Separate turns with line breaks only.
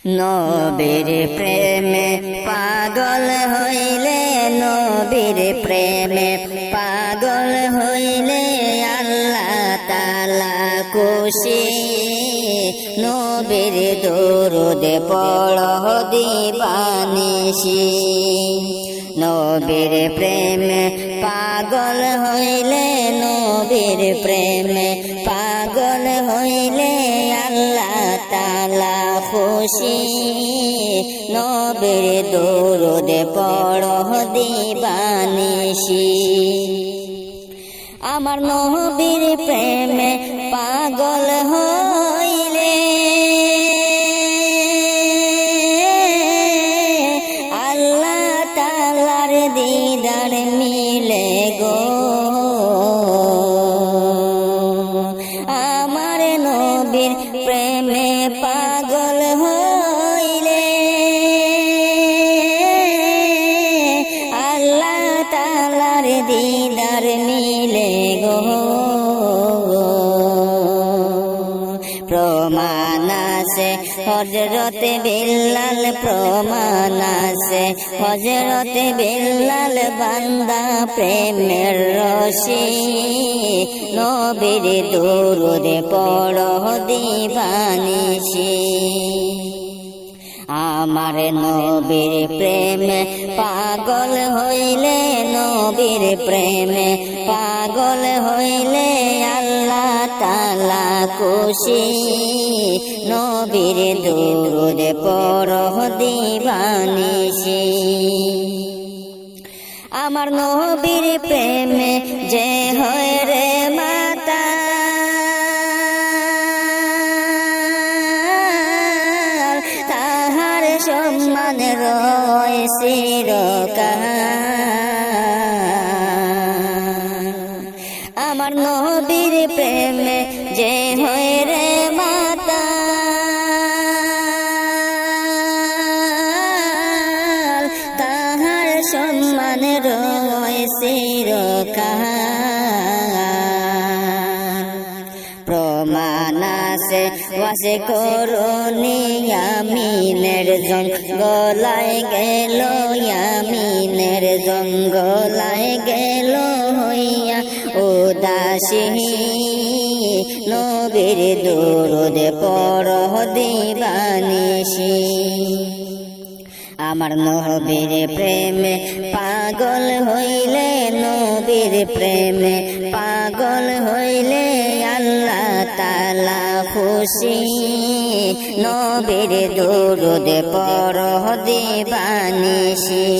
নবীর প্রেমে পাগল হইলে, নবীর প্রেমে পাগল হইলে আল্লাহ তাআলা খুশি। নবীর দরুদ পড়হ দিবানিশি। নবীর প্রেমে পাগল হইলে, নবীর প্রেমে পাগল হইলে আল্লাহ তাআলা খুশি। নবীর দরুদ পড়হ দিবানিশি। আমার নবীর প্রেমে পাগল হইলে আল্লাহ তাআলার দিদার মিলে গো। আমার নবীর প্রেমে পাগল হইলে আল্লাহ তাআলার দিদার মিলে গো। প্রমাণ আছে হযরতে বিল্লাল, প্রমাণ আছে হযরতে বিল্লাল বান্দা প্রেমের রশি। নবীর দরুদ পড়হ দিবানিশি। আমার নবীর প্রেমে পাগল হইলে, নবীর প্রেমে পাগল হইলে আল্লাহ তাআলা খুশি। নবীর দরুদ পড়হ দিবানিশি। আমার নবীর প্রেমে যে হয় রে মাতা, তাহার সম্মান রয় চিরকাল। আমার নবীর প্রেমে যে হয় রে মাতা, তাহার সম্মান রয় চিরকাল। প্রমাণ আছে ওয়াসে করুনি ইয়ামিনের জঙ্গলায় গেল, ইয়ামিনের জঙ্গলায় গেল হইয়া উদাসী। নবীর দরুদ পড়হ দিবানিশি। আমার নবীর প্রেমে পাগল হইলে, নবীর প্রেমে পাগল হইলে আল্লাহ তাআলা খুশি। নবীর দরুদ পড়হ দিবানিশি।